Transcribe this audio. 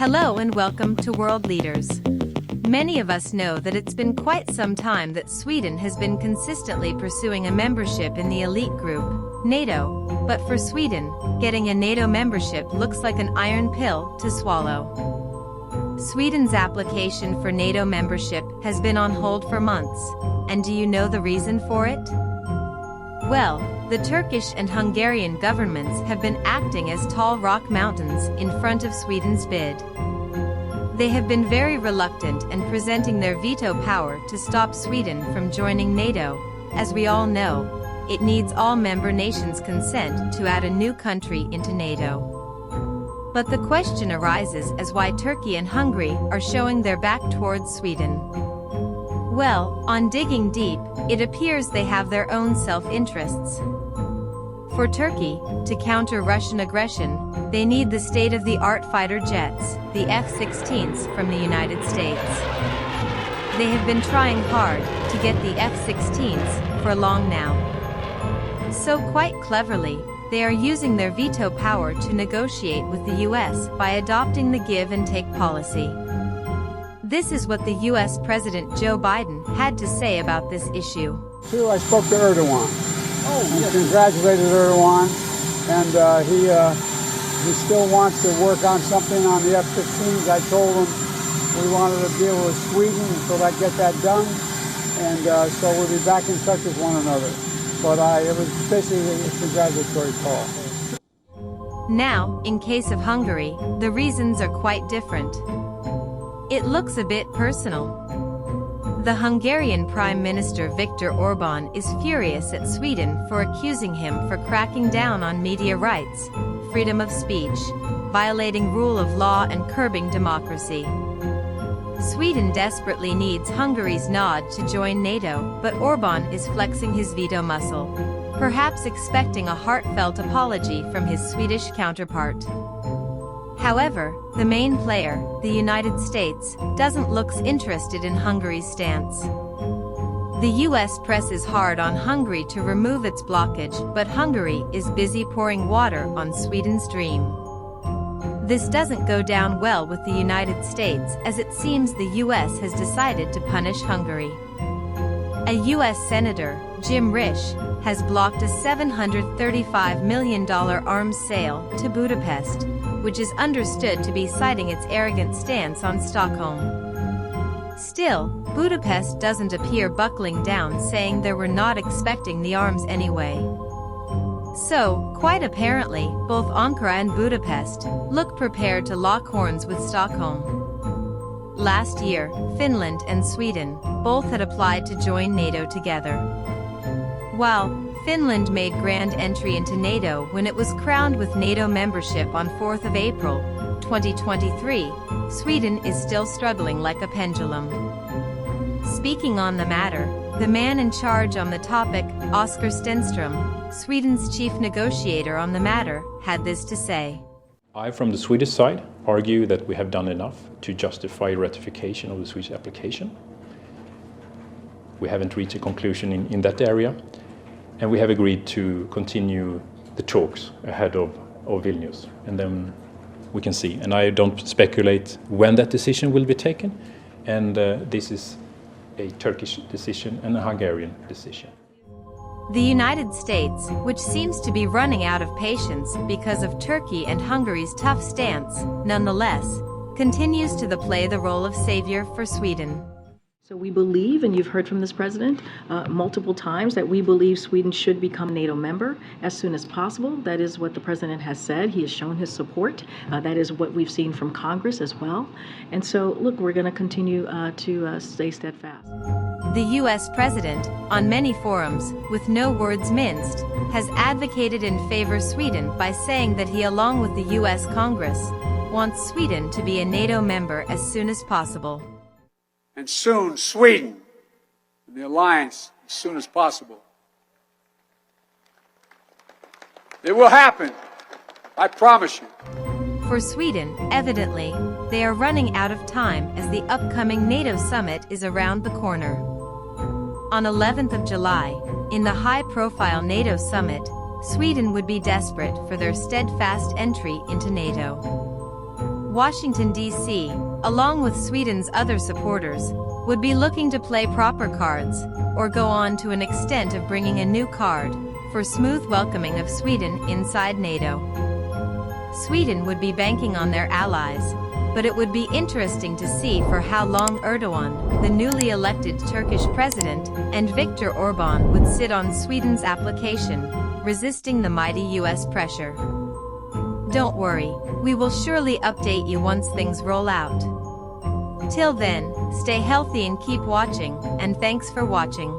Hello and welcome to World Leaders. Many of us know that it's been quite some time that Sweden has been consistently pursuing a membership in the elite group, NATO. But for Sweden, getting a NATO membership looks like an iron pill to swallow. Sweden's application for NATO membership has been on hold for months. And do you know the reason for it? Well, the Turkish and Hungarian governments have been acting as tall rock mountains in front of Sweden's bid. They have been very reluctant and presenting their veto power to stop Sweden from joining NATO. As we all know, it needs all member nations' consent to add a new country into NATO. But the question arises as why Turkey and Hungary are showing their back towards Sweden. Well, on digging deep, it appears they have their own self-interests. For Turkey, to counter Russian aggression, they need the state-of-the-art fighter jets, the F-16s from the United States. They have been trying hard to get the F-16s for long now. So quite cleverly, they are using their veto power to negotiate with the US by adopting the give-and-take policy. This is what the US President Joe Biden had to say about this issue. Too, I spoke to Erdogan. And congratulated Erdogan, and he still wants to work on something on the F-15s. I told him we wanted to deal with Sweden until I get that done, and so we'll be back in touch with one another. But it was basically a congratulatory call. Now, in case of Hungary, the reasons are quite different. It looks a bit personal. The Hungarian Prime Minister Viktor Orbán is furious at Sweden for accusing him for cracking down on media rights, freedom of speech, violating rule of law and curbing democracy. Sweden desperately needs Hungary's nod to join NATO, but Orbán is flexing his veto muscle, perhaps expecting a heartfelt apology from his Swedish counterpart. However, the main player, the United States, doesn't look interested in Hungary's stance. The US presses hard on Hungary to remove its blockage, but Hungary is busy pouring water on Sweden's dream. This doesn't go down well with the United States, as it seems the US has decided to punish Hungary. A US Senator, Jim Risch, has blocked a $735 million arms sale to Budapest, which is understood to be citing its arrogant stance on Stockholm. Still, Budapest doesn't appear buckling down, saying they were not expecting the arms anyway. So, quite apparently, both Ankara and Budapest look prepared to lock horns with Stockholm. Last year, Finland and Sweden both had applied to join NATO together. While Finland made grand entry into NATO when it was crowned with NATO membership on 4th of April, 2023, Sweden is still struggling like a pendulum. Speaking on the matter, the man in charge on the topic, Oscar Stenström, Sweden's chief negotiator on the matter, had this to say. I, from the Swedish side, argue that we have done enough to justify ratification of the Swedish application. We haven't reached a conclusion in that area. And we have agreed to continue the talks ahead of Vilnius, and then we can see. And I don't speculate when that decision will be taken, and this is a Turkish decision and a Hungarian decision. The United States, which seems to be running out of patience because of Turkey and Hungary's tough stance, nonetheless, continues to play the role of savior for Sweden. So we believe, and you've heard from this president multiple times, that we believe Sweden should become a NATO member as soon as possible. That is what the president has said. He has shown his support. That is what we've seen from Congress as well. And so, look, we're going to continue to stay steadfast. The U.S. president, on many forums, with no words minced, has advocated in favor of Sweden by saying that he, along with the U.S. Congress, wants Sweden to be a NATO member as soon as possible. And soon, Sweden, and the alliance, as soon as possible. It will happen, I promise you. For Sweden, evidently, they are running out of time as the upcoming NATO summit is around the corner. On 11th of July, in the high-profile NATO summit, Sweden would be desperate for their steadfast entry into NATO. Washington, D.C., along with Sweden's other supporters, would be looking to play proper cards, or go on to an extent of bringing a new card, for smooth welcoming of Sweden inside NATO. Sweden would be banking on their allies, but it would be interesting to see for how long Erdogan, the newly elected Turkish president, and Viktor Orban would sit on Sweden's application, resisting the mighty US pressure. Don't worry, we will surely update you once things roll out. Till then, stay healthy and keep watching, and thanks for watching.